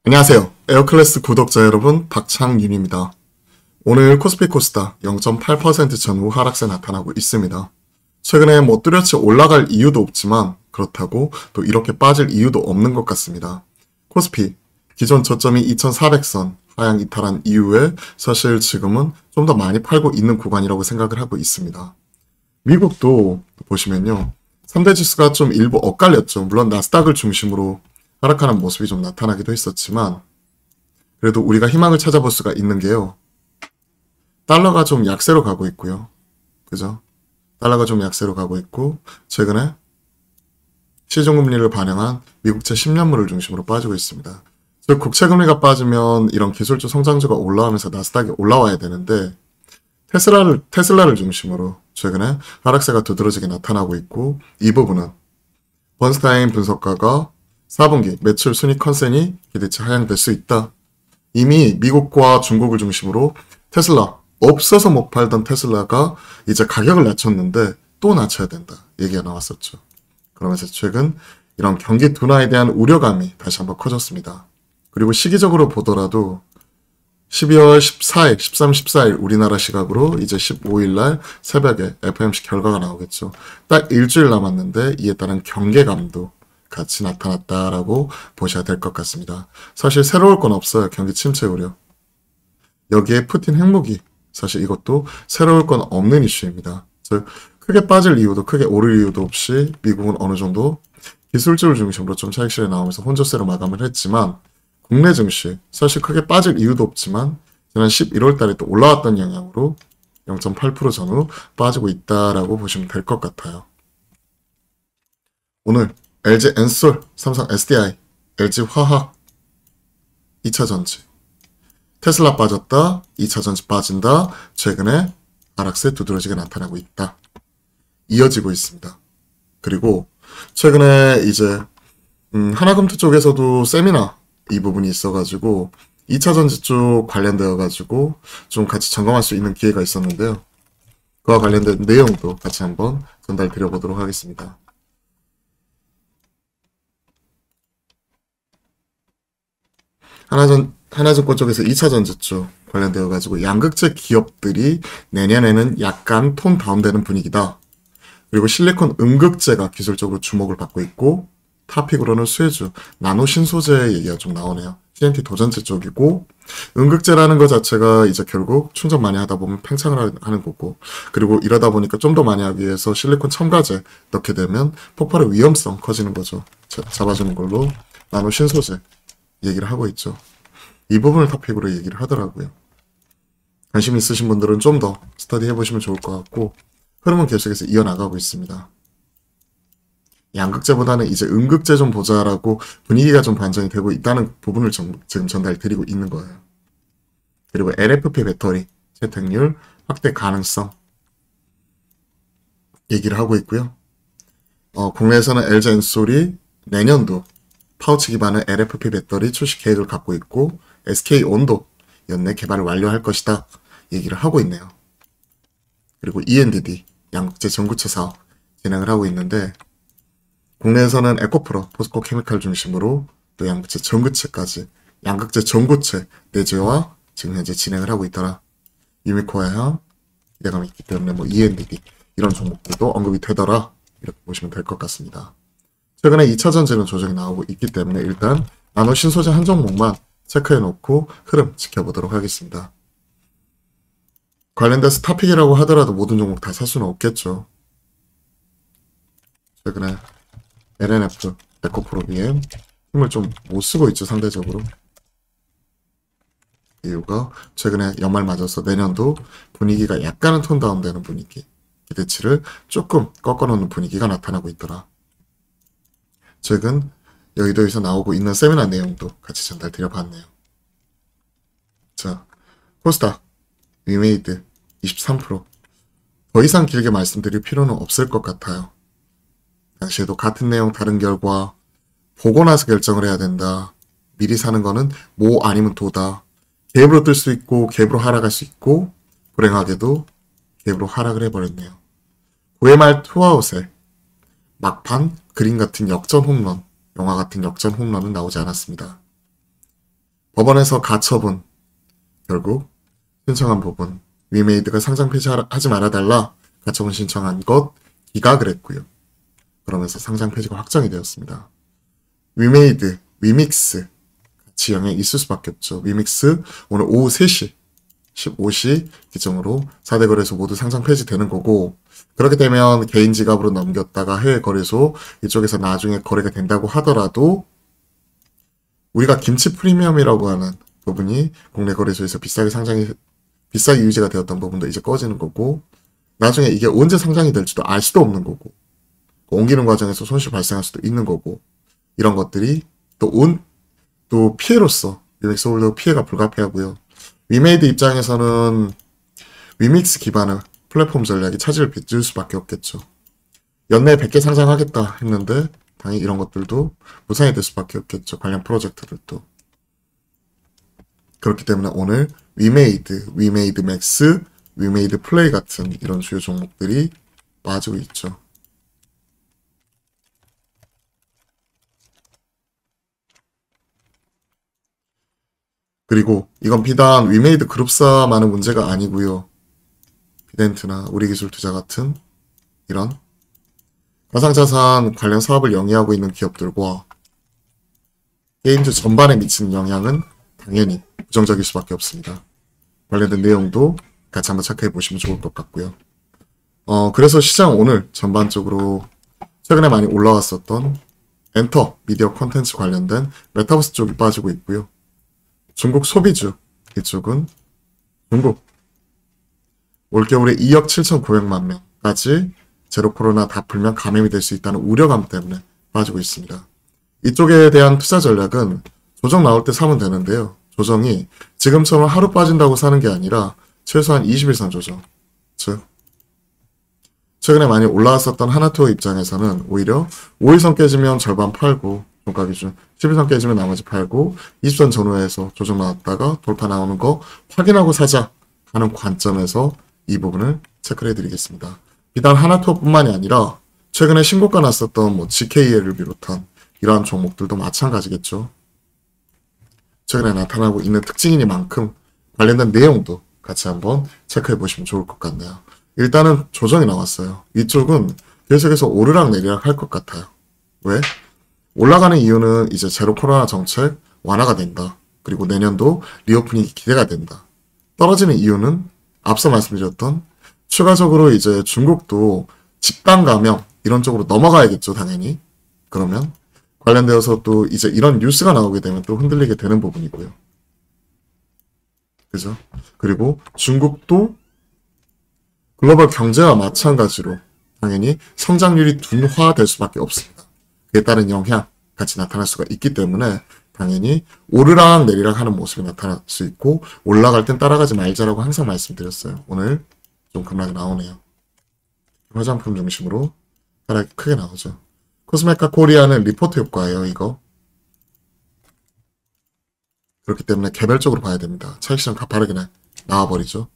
안녕하세요. 에어클래스 구독자 여러분, 박창윤입니다. 오늘 코스피 코스닥 0.8% 전후 하락세 나타나고 있습니다. 최근에 뭐 뚜렷이 올라갈 이유도 없지만 그렇다고 또 이렇게 빠질 이유도 없는 것 같습니다. 코스피 기존 저점이 2400선 하향 이탈한 이후에 사실 지금은 좀 더 많이 팔고 있는 구간이라고 생각을 하고 있습니다. 미국도 보시면요, 3대 지수가 좀 일부 엇갈렸죠. 물론 나스닥을 중심으로 하락하는 모습이 좀 나타나기도 했었지만 그래도 우리가 희망을 찾아볼 수가 있는 게요, 달러가 좀 약세로 가고 있고요. 그죠? 달러가 좀 약세로 가고 있고 최근에 시중금리를 반영한 미국채 10년물을 중심으로 빠지고 있습니다. 즉 국채금리가 빠지면 이런 기술주 성장주가 올라오면서 나스닥이 올라와야 되는데 테슬라를 중심으로 최근에 하락세가 두드러지게 나타나고 있고, 이 부분은 번스타인 분석가가 4분기 매출 순위 컨센이 기대치 하향될 수 있다. 이미 미국과 중국을 중심으로 테슬라, 없어서 못 팔던 테슬라가 이제 가격을 낮췄는데 또 낮춰야 된다 얘기가 나왔었죠. 그러면서 최근 이런 경기 둔화에 대한 우려감이 다시 한번 커졌습니다. 그리고 시기적으로 보더라도 12월 14일, 13, 14일 우리나라 시각으로 이제 15일날 새벽에 FOMC 결과가 나오겠죠. 딱 일주일 남았는데 이에 따른 경계감도 같이 나타났다라고 보셔야 될 것 같습니다. 사실 새로울 건 없어요. 경기 침체 우려. 여기에 푸틴 핵무기, 사실 이것도 새로울 건 없는 이슈입니다. 즉 크게 빠질 이유도 크게 오를 이유도 없이 미국은 어느 정도 기술주를 중심으로 좀 차익실에 나오면서 혼조세로 마감을 했지만, 국내 증시 사실 크게 빠질 이유도 없지만 지난 11월 달에 또 올라왔던 영향으로 0.8% 전후 빠지고 있다라고 보시면 될 것 같아요. 오늘 LG엔솔, 삼성 SDI, LG화학, 2차전지, 테슬라 빠졌다, 2차전지 빠진다, 최근에 하락세 두드러지게 나타나고 있다. 이어지고 있습니다. 그리고 최근에 이제 하나금투 쪽에서도 세미나 이 부분이 있어가지고 2차전지 쪽 관련되어가지고 좀 같이 점검할 수 있는 기회가 있었는데요. 그와 관련된 내용도 같이 한번 전달 드려보도록 하겠습니다. 하나증권 쪽에서 2차전지 쪽 관련되어가지고 양극재 기업들이 내년에는 약간 톤 다운되는 분위기다. 그리고 실리콘 음극재가 기술적으로 주목을 받고 있고, 타픽으로는 수혜주, 나노 신소재 얘기가 좀 나오네요. TNT 도전체 쪽이고, 음극재라는 것 자체가 이제 결국 충전 많이 하다 보면 팽창을 하는 거고, 그리고 이러다 보니까 좀 더 많이 하기 위해서 실리콘 첨가제 넣게 되면 폭발의 위험성 커지는 거죠. 잡아주는 걸로 나노 신소재 얘기를 하고 있죠. 이 부분을 토픽으로 얘기를 하더라고요. 관심 있으신 분들은 좀 더 스터디 해보시면 좋을 것 같고, 흐름은 계속해서 이어나가고 있습니다. 양극재보다는 이제 음극재 좀 보자라고 분위기가 좀 반전이 되고 있다는 부분을 지금 전달드리고 있는 거예요. 그리고 LFP 배터리 채택률 확대 가능성 얘기를 하고 있고요. 국내에서는 LG엔솔이 내년도 파우치 기반의 LFP 배터리 출시 계획을 갖고 있고, SK온도 연내 개발을 완료할 것이다 얘기를 하고 있네요. 그리고 ENDD 양극재 전구체 사업 진행을 하고 있는데, 국내에서는 에코프로, 포스코 케미칼 중심으로 또 양극재 전구체까지 양극재 전구체 내재화 지금 현재 진행을 하고 있더라. 유미코아야 기대감이 있기 때문에 뭐 ENDD 이런 종목들도 언급이 되더라, 이렇게 보시면 될 것 같습니다. 최근에 2차전지는 조정이 나오고 있기 때문에 일단 나노 신소재 한 종목만 체크해 놓고 흐름 지켜보도록 하겠습니다. 관련돼서 타픽이라고 하더라도 모든 종목 다 살 수는 없겠죠. 최근에 LNF, 에코프로 BM 힘을 좀 못 쓰고 있죠, 상대적으로. 이유가 최근에 연말 맞아서 내년도 분위기가 약간은 톤 다운되는 분위기, 기대치를 조금 꺾어놓는 분위기가 나타나고 있더라. 최근 여의도에서 나오고 있는 세미나 내용도 같이 전달드려봤네요. 자, 코스닥 위메이드 23%. 더 이상 길게 말씀드릴 필요는 없을 것 같아요. 당시에도 같은 내용 다른 결과, 보고 나서 결정을 해야 된다. 미리 사는 거는 모 아니면 도다. 갭으로 뜰 수 있고 갭으로 하락할 수 있고, 불행하게도 갭으로 하락을 해버렸네요. 9회 말 투아웃에 막판 그림 같은 역전 홈런, 영화 같은 역전 홈런은 나오지 않았습니다. 법원에서 가처분, 결국 신청한 부분, 위메이드가 상장 폐지하지 말아달라 가처분 신청한 것 기각을 했고요. 그러면서 상장 폐지가 확정이 되었습니다. 위메이드, 위믹스 같이 영향이 있을 수밖에 없죠. 위믹스 오늘 오후 3시, 15시 기점으로 4대 거래소 모두 상장 폐지되는 거고, 그렇게 되면 개인 지갑으로 넘겼다가 해외 거래소 이쪽에서 나중에 거래가 된다고 하더라도 우리가 김치 프리미엄이라고 하는 부분이 국내 거래소에서 비싸게 유지가 되었던 부분도 이제 꺼지는 거고, 나중에 이게 언제 상장이 될지도 알 수도 없는 거고, 옮기는 과정에서 손실 발생할 수도 있는 거고, 이런 것들이 또 피해로서 위믹스 홀더 피해가 불가피하고요. 위메이드 입장에서는 위믹스 기반의 플랫폼 전략이 차질을 빚을 수밖에 없겠죠. 연내에 100개 상장하겠다 했는데 당연히 이런 것들도 무산이 될 수밖에 없겠죠. 관련 프로젝트들도. 그렇기 때문에 오늘 위메이드, 위메이드 맥스, 위메이드 플레이 같은 이런 주요 종목들이 빠지고 있죠. 그리고 이건 비단 위메이드 그룹사만의 문제가 아니고요. 비덴트나 우리기술투자 같은 이런 가상자산 관련 사업을 영위하고 있는 기업들과 게임즈 전반에 미치는 영향은 당연히 부정적일 수밖에 없습니다. 관련된 내용도 같이 한번 체크해 보시면 좋을 것 같고요. 그래서 시장 오늘 전반적으로 최근에 많이 올라왔었던 엔터, 미디어 콘텐츠 관련된 메타버스 쪽이 빠지고 있고요. 중국 소비주 이쪽은 중국 올겨울에 2억 7,900만 명까지 제로 코로나 다 풀면 감염이 될 수 있다는 우려감 때문에 빠지고 있습니다. 이쪽에 대한 투자 전략은 조정 나올 때 사면 되는데요. 조정이 지금처럼 하루 빠진다고 사는 게 아니라 최소한 20일선 조정. 즉 최근에 많이 올라왔었던 하나투어 입장에서는 오히려 5일선 깨지면 절반 팔고 종가 기준 10일선 깨지면 나머지 팔고 20선 전후에서 조정 나왔다가 돌파 나오는 거 확인하고 사자 하는 관점에서 이 부분을 체크를 해드리겠습니다. 비단 하나투어뿐만이 아니라 최근에 신고가 났었던 GKL을 비롯한 이러한 종목들도 마찬가지겠죠. 최근에 나타나고 있는 특징이니만큼 관련된 내용도 같이 한번 체크해 보시면 좋을 것 같네요. 일단은 조정이 나왔어요. 이쪽은 계속해서 오르락 내리락 할 것 같아요. 왜? 올라가는 이유는 이제 제로 코로나 정책 완화가 된다. 그리고 내년도 리오프닝이 기대가 된다. 떨어지는 이유는 앞서 말씀드렸던 추가적으로 이제 중국도 집단 감염 이런 쪽으로 넘어가야겠죠, 당연히. 그러면 관련되어서 또 이제 이런 뉴스가 나오게 되면 또 흔들리게 되는 부분이고요. 그죠? 그리고 중국도 글로벌 경제와 마찬가지로 당연히 성장률이 둔화될 수밖에 없습니다. 그에 따른 영향 같이 나타날 수가 있기 때문에 당연히 오르락 내리락 하는 모습이 나타날 수 있고 올라갈 땐 따라가지 말자라고 항상 말씀드렸어요. 오늘 좀 급락이 나오네요. 화장품 중심으로 하락이 크게 나오죠. 코스메카 코리아는 리포트 효과예요, 이거. 그렇기 때문에 개별적으로 봐야 됩니다. 차익실현 가파르게 나와버리죠.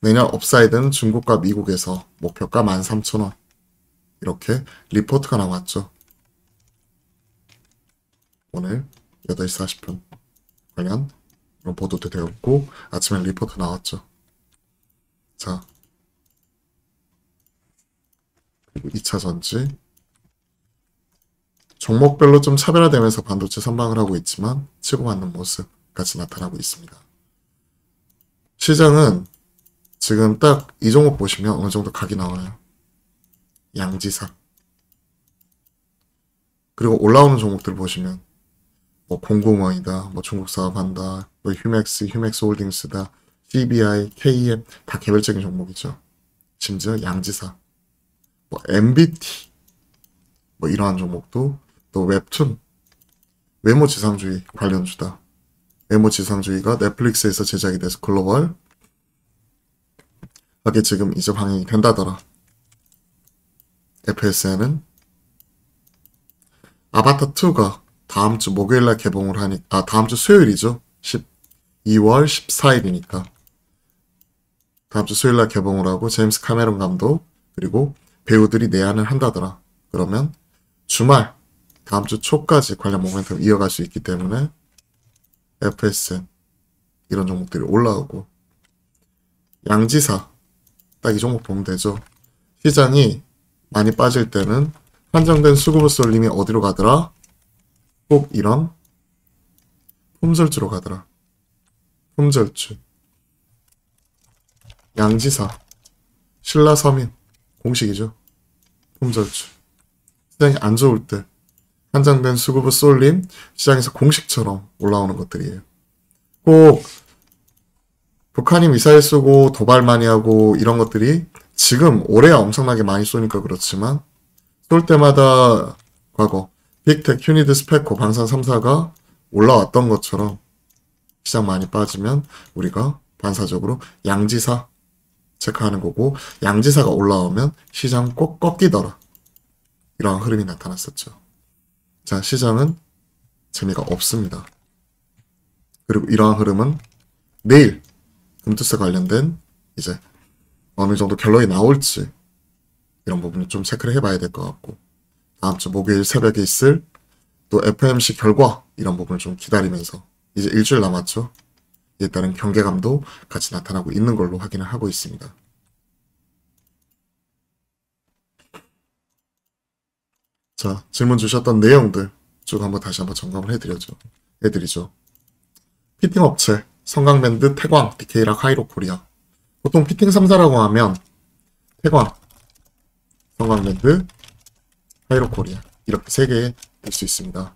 내년 업사이드는 중국과 미국에서 목표가 13,000원. 이렇게 리포트가 나왔죠. 오늘 8시 40분 관련 이런 보도도 되었고 아침에 리포트 나왔죠. 자, 그리고 2차 전지 종목별로 좀 차별화되면서 반도체 선방을 하고 있지만 치고받는 모습 같이 나타나고 있습니다. 시장은 지금 딱 이 종목 보시면 어느 정도 각이 나와요. 양지사. 그리고 올라오는 종목들 보시면 뭐 공공원이다, 뭐 중국 사업한다, 뭐 휴맥스 홀딩스다, CBI, KM 다 개별적인 종목이죠. 심지어 양지사, 뭐 MBT 뭐 이러한 종목도 또 웹툰, 외모지상주의 관련주다. 외모지상주의가 넷플릭스에서 제작이 돼서 글로벌 하게 지금 이제 방영이 된다더라. FSN은 아바타2가 다음 주 목요일날 개봉을 다음 주 수요일이죠. 2월 14일이니까 다음 주 수요일날 개봉을 하고 제임스 카메론 감독 그리고 배우들이 내한을 한다더라. 그러면 주말 다음 주 초까지 관련 모멘텀 이어갈 수 있기 때문에 FSN 이런 종목들이 올라오고 양지사 딱 이 종목 보면 되죠. 시장이 많이 빠질 때는 한정된 수급을 쏠림이 어디로 가더라? 꼭 이런 품절주로 가더라. 품절주. 양지사, 신라서민 공식이죠. 품절주. 시장이 안 좋을 때 한정된 수급을 쏠림 시장에서 공식처럼 올라오는 것들이에요. 꼭 북한이 미사일 쏘고 도발 많이 하고 이런 것들이 지금 올해야 엄청나게 많이 쏘니까 그렇지만 쏠 때마다 과거 빅텍, 휴니드, 스페코, 방산 3사가 올라왔던 것처럼 시장 많이 빠지면 우리가 반사적으로 양지사 체크하는 거고 양지사가 올라오면 시장 꼭 꺾이더라. 이러한 흐름이 나타났었죠. 자, 시장은 재미가 없습니다. 그리고 이러한 흐름은 내일 금투세 관련된 이제 어느 정도 결론이 나올지 이런 부분을 좀 체크를 해봐야 될 것 같고 다음 주 목요일 새벽에 있을 또 FOMC 결과 이런 부분을 좀 기다리면서 이제 일주일 남았죠. 이에 따른 경계감도 같이 나타나고 있는 걸로 확인을 하고 있습니다. 자, 질문 주셨던 내용들 쭉 한번 다시 한번 점검을 해드리죠. 피팅 업체, 성강밴드, 태광, DK락, 하이로코리아. 보통 피팅 3사라고 하면 태광, 성강밴드, 하이로코리아 이렇게 3개 될 수 있습니다.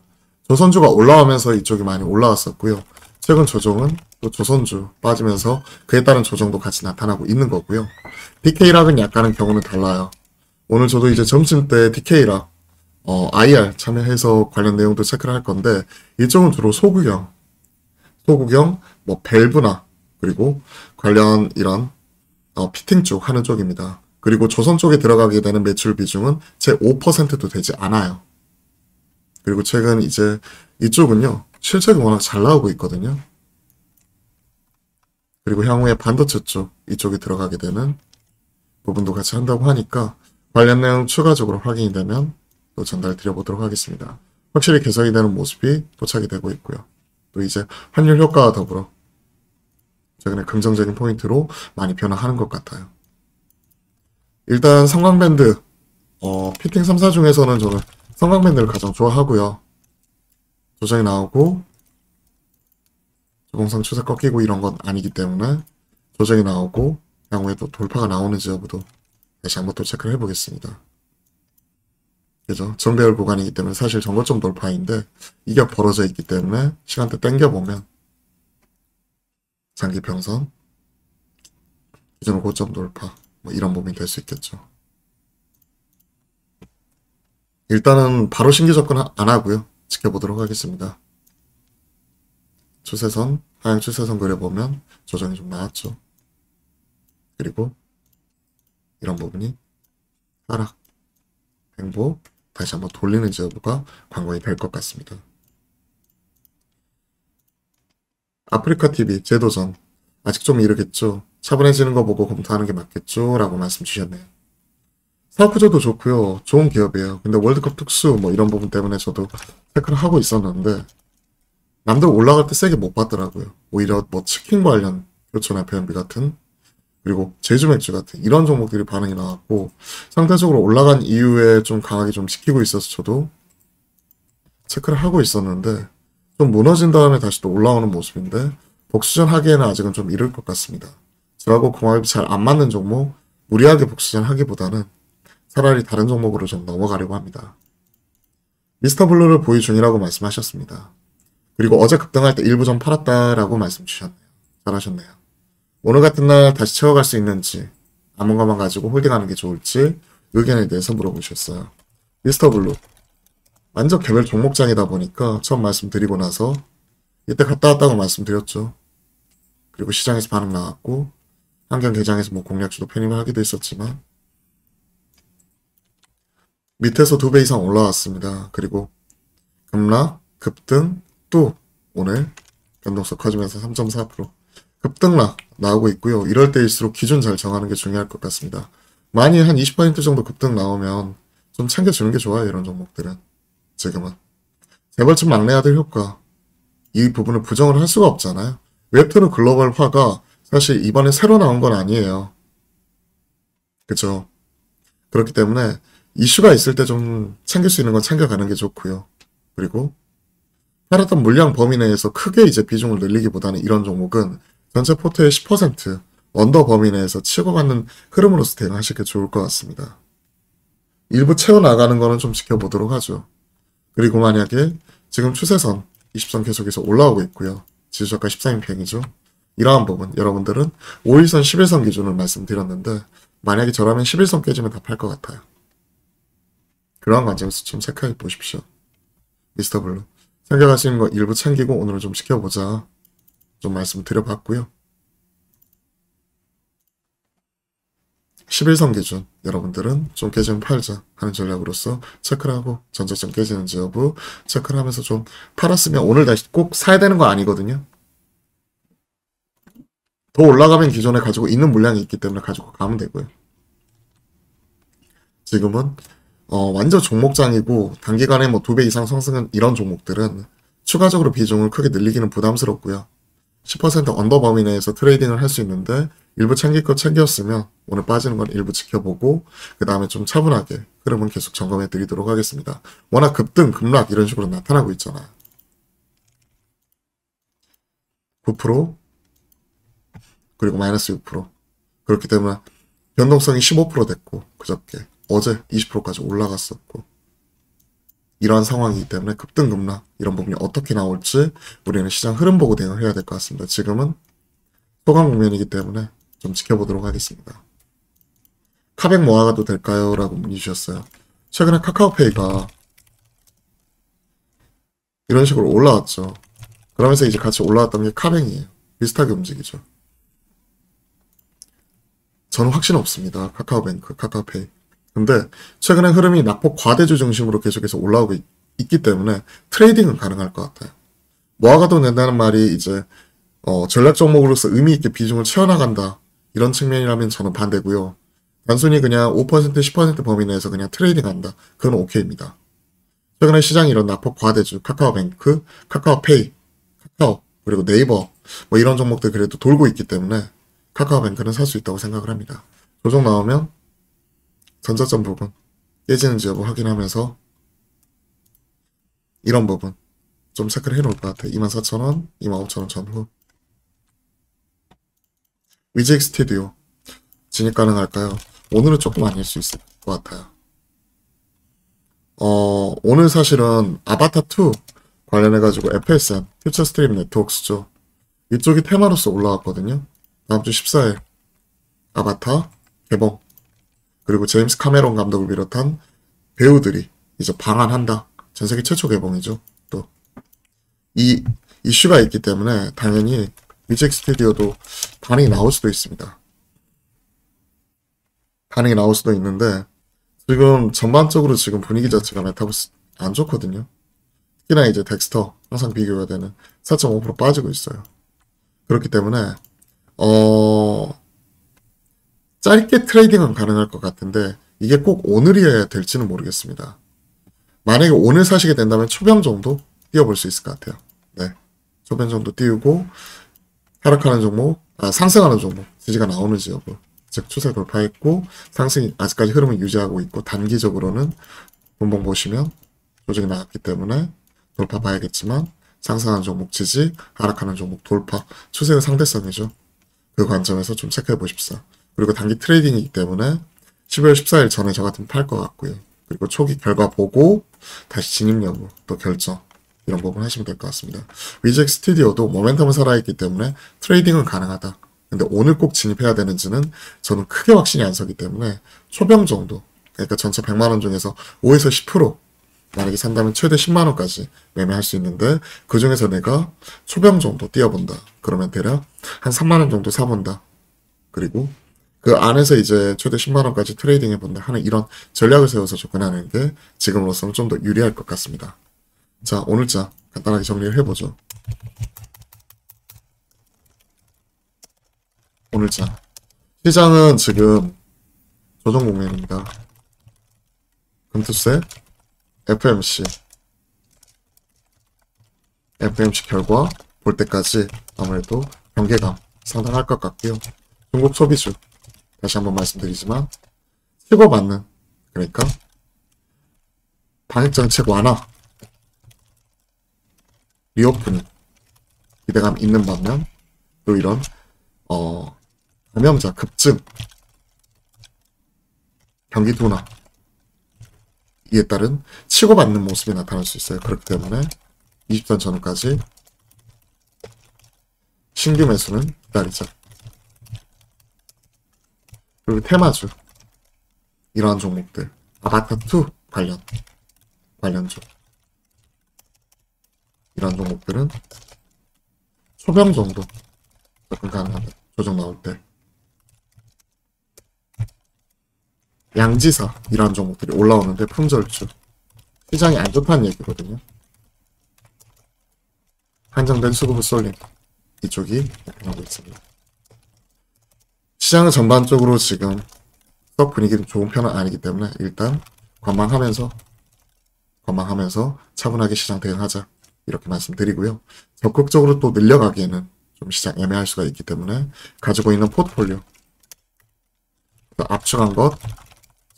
조선주가 올라오면서 이쪽이 많이 올라왔었고요. 최근 조정은 또 조선주 빠지면서 그에 따른 조정도 같이 나타나고 있는 거고요. DK락은 약간은 경우는 달라요. 오늘 저도 이제 점심때 DK락 IR 참여해서 관련 내용도 체크를 할 건데 이쪽은 주로 소구경, 뭐 밸브나 그리고 관련 이런 피팅 쪽 하는 쪽입니다. 그리고 조선 쪽에 들어가게 되는 매출 비중은 제 5%도 되지 않아요. 그리고 최근 이제 이쪽은요 실적이 워낙 잘 나오고 있거든요. 그리고 향후에 반도체 쪽 이쪽에 들어가게 되는 부분도 같이 한다고 하니까 관련 내용 추가적으로 확인이 되면 또 전달 드려보도록 하겠습니다. 확실히 개선이 되는 모습이 포착이 되고 있고요. 또 이제 환율 효과와 더불어 최근에 긍정적인 포인트로 많이 변화하는 것 같아요. 일단 성광밴드 피팅 3사 중에서는 저는 성광밴드를 가장 좋아하고요. 조정이 나오고 조공상 추세 꺾이고 이런 건 아니기 때문에 조정이 나오고 향후에 또 돌파가 나오는지 여부도 다시 한번 또 체크를 해보겠습니다. 그죠? 정배열 구간이기 때문에 사실 전고점 돌파인데 이게 벌어져 있기 때문에 시간대 땡겨보면 장기 평선 기존 고점 돌파 뭐 이런 부분이 될 수 있겠죠. 일단은 바로 신규 접근 안 하고요. 지켜보도록 하겠습니다. 추세선, 하향 추세선 그려보면 조정이 좀 나왔죠. 그리고 이런 부분이 하락, 횡보, 다시 한번 돌리는지 여부가 관건이 될 것 같습니다. 아프리카TV 재도전 아직 좀 이르겠죠. 차분해지는 거 보고 검토하는 게 맞겠죠? 라고 말씀 주셨네요. 사업구조도 좋고요. 좋은 기업이에요. 근데 월드컵 특수 뭐 이런 부분 때문에 저도 체크를 하고 있었는데 남들 올라갈 때 세게 못 받더라고요. 오히려 뭐 치킨 관련 교촌 FMB 같은 그리고 제주 맥주 같은 이런 종목들이 반응이 나왔고 상대적으로 올라간 이후에 좀 강하게 좀 지키고 있어서 저도 체크를 하고 있었는데 좀 무너진 다음에 다시 또 올라오는 모습인데 복수전 하기에는 아직은 좀 이를 것 같습니다. 저하고 궁합이 잘 안 맞는 종목 무리하게 복수전 하기보다는 차라리 다른 종목으로 좀 넘어가려고 합니다. 미스터블루를 보유 중이라고 말씀하셨습니다. 그리고 어제 급등할 때 일부 좀 팔았다라고 말씀 주셨네요. 잘하셨네요. 오늘 같은 날 다시 채워갈 수 있는지 남은 것만 가지고 홀딩하는 게 좋을지 의견에 대해서 물어보셨어요. 미스터블루 완전 개별 종목장이다 보니까 처음 말씀드리고 나서 이때 갔다 왔다고 말씀드렸죠. 그리고 시장에서 반응 나왔고 한경 개장에서 뭐 공략주도 편입을 하기도 했었지만 밑에서 2배 이상 올라왔습니다. 그리고 급락, 급등, 또 오늘 변동성 커지면서 3.4% 급등락 나오고 있고요. 이럴 때일수록 기준 잘 정하는 게 중요할 것 같습니다. 많이 한 20% 정도 급등 나오면 좀 챙겨주는 게 좋아요. 이런 종목들은. 지금은. 재벌집 막내아들 효과. 이 부분을 부정을 할 수가 없잖아요. 웹툰 글로벌화가 사실 이번에 새로 나온 건 아니에요. 그죠? 그렇기 때문에 이슈가 있을 때 좀 챙길 수 있는 건 챙겨가는 게 좋고요. 그리고 팔았던 물량 범위 내에서 크게 이제 비중을 늘리기보다는 이런 종목은 전체 포트의 10% 언더 범위 내에서 치고 받는 흐름으로서 대응하시는 게 좋을 것 같습니다. 일부 채워나가는 거는 좀 지켜보도록 하죠. 그리고 만약에 지금 추세선 20선 계속해서 올라오고 있고요. 지수저가 14인평이죠. 이러한 부분 여러분들은 5일선 11선 기준을 말씀드렸는데 만약에 저라면 11선 깨지면 다 팔 것 같아요. 그러한 관점에서 좀 체크해 보십시오. 미스터 블루. 챙겨가시는 거 일부 챙기고 오늘은 좀 지켜보자. 좀 말씀드려봤고요. 11선 기준 여러분들은 좀 깨지면 팔자 하는 전략으로서 체크를 하고 전저점 깨지는지 여부 체크를 하면서 좀 팔았으면 오늘 다시 꼭 사야 되는 거 아니거든요. 더 올라가면 기존에 가지고 있는 물량이 있기 때문에 가지고 가면 되고요. 지금은 완전 종목장이고 단기간에 뭐 2배 이상 상승은 이런 종목들은 추가적으로 비중을 크게 늘리기는 부담스럽고요. 10% 언더 범위 내에서 트레이딩을 할 수 있는데 일부 챙길 거 챙겼으면 오늘 빠지는 건 일부 지켜보고 그 다음에 좀 차분하게 흐름은 계속 점검해 드리도록 하겠습니다. 워낙 급등, 급락 이런 식으로 나타나고 있잖아요. 9% 그리고 마이너스 6% 그렇기 때문에 변동성이 15% 됐고 그저께 어제 20%까지 올라갔었고 이러한 상황이기 때문에 급등 급락 이런 부분이 어떻게 나올지 우리는 시장 흐름 보고 대응을 해야 될 것 같습니다. 지금은 소강 국면이기 때문에 좀 지켜보도록 하겠습니다. 카뱅 모아가도 될까요? 라고 문의 주셨어요. 최근에 카카오페이가 이런 식으로 올라왔죠. 그러면서 이제 같이 올라왔던 게 카뱅이에요. 비슷하게 움직이죠. 저는 확신 없습니다. 카카오뱅크, 카카오페이. 근데 최근에 흐름이 낙폭 과대주 중심으로 계속해서 올라오고 있기 때문에 트레이딩은 가능할 것 같아요. 모아가도 된다는 말이 이제 전략 종목으로서 의미 있게 비중을 채워나간다. 이런 측면이라면 저는 반대고요. 단순히 그냥 5% 10% 범위 내에서 그냥 트레이딩한다. 그건 오케이입니다. 최근에 시장이 이런 낙폭 과대주, 카카오뱅크, 카카오페이, 카카오, 그리고 네이버 뭐 이런 종목들 그래도 돌고 있기 때문에 카카오뱅크는 살 수 있다고 생각을 합니다. 조정 나오면 전저점 부분 깨지는지 여부 확인하면서 이런 부분 좀 체크를 해놓을 것 같아요. 24,000원, 25,000원 전후. 위즈익 스튜디오 진입 가능할까요? 오늘은 조금 아닐 수 있을 것 같아요. 오늘 사실은 아바타2 관련해가지고 FSN, 퓨처 스트림 네트워크스죠. 이쪽이 테마로서 올라왔거든요. 다음주 14일 아바타 개봉 그리고 제임스 카메론 감독을 비롯한 배우들이 이제 방한한다. 전세계 최초 개봉이죠. 또 이 이슈가 있기 때문에 당연히 위잭 스튜디오도 반응이 나올 수도 있습니다. 반응이 나올 수도 있는데 지금 전반적으로 지금 분위기 자체가 메타버스 안 좋거든요. 특히나 이제 덱스터 항상 비교가 되는 4.5% 빠지고 있어요. 그렇기 때문에 짧게 트레이딩은 가능할 것 같은데 이게 꼭 오늘이어야 될지는 모르겠습니다. 만약에 오늘 사시게 된다면 초병 정도 띄워볼 수 있을 것 같아요. 네, 초병 정도 띄우고 하락하는 종목, 상승하는 종목 지지가 나오는지 여부, 즉 추세 돌파했고 상승이 아직까지 흐름을 유지하고 있고 단기적으로는 분봉 보시면 조정이 나왔기 때문에 돌파 봐야겠지만 상승하는 종목 지지, 하락하는 종목 돌파, 추세의 상대성이죠. 그 관점에서 좀 체크해 보십시오. 그리고 단기 트레이딩이기 때문에 12월 14일 전에 저 같으면 팔 것 같고요. 그리고 초기 결과 보고 다시 진입 여부 또 결정 이런 부분 하시면 될 것 같습니다. 위잭 스튜디오도 모멘텀은 살아있기 때문에 트레이딩은 가능하다. 근데 오늘 꼭 진입해야 되는지는 저는 크게 확신이 안 서기 때문에 초병 정도 그러니까 전체 100만원 중에서 5에서 10% 만약에 산다면 최대 10만원까지 매매할 수 있는데 그 중에서 내가 초병 정도 뛰어본다. 그러면 대략 한 3만원 정도 사본다. 그리고 그 안에서 이제 최대 10만원까지 트레이딩 해본다 하는 이런 전략을 세워서 접근하는 게 지금으로서는 좀 더 유리할 것 같습니다. 자, 오늘자 간단하게 정리를 해보죠. 오늘장. 시장은 지금 조정 국면입니다. 금투세, FMC 결과 볼 때까지 아무래도 경계감 상당할 것 같고요. 중국 소비주 다시 한번 말씀드리지만 치고받는, 그러니까 방역정책 완화, 리오프닝 기대감 있는 반면 또 이런 감염자 급증, 경기 둔화 이에 따른 치고받는 모습이 나타날 수 있어요. 그렇기 때문에 20선 전후까지 신규 매수는 기다리자. 그리고 테마주, 이러한 종목들, 아바타2 관련주, 이러한 종목들은 소병 정도 접근 가능하다. 조정 나올 때. 양지사, 이러한 종목들이 올라오는데 품절주, 시장이 안 좋다는 얘기거든요. 한정된 수급을 쏠림, 이쪽이 나타나고 있습니다. 시장은 전반적으로 지금 스톡 분위기는 좋은 편은 아니기 때문에 일단 관망하면서 차분하게 시장 대응하자, 이렇게 말씀드리고요. 적극적으로 또 늘려가기에는 좀 시장 애매할 수가 있기 때문에 가지고 있는 포트폴리오 압축한 것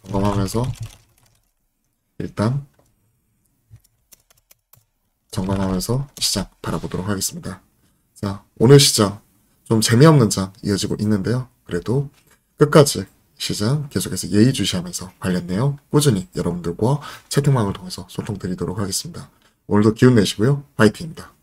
점검하면서 일단 시장 바라보도록 하겠습니다. 자, 오늘 시장 좀 재미없는 장 이어지고 있는데요. 그래도 끝까지 시장 계속해서 예의주시하면서 관련 내용 꾸준히 여러분들과 채팅방을 통해서 소통드리도록 하겠습니다. 오늘도 기운 내시고요. 화이팅입니다.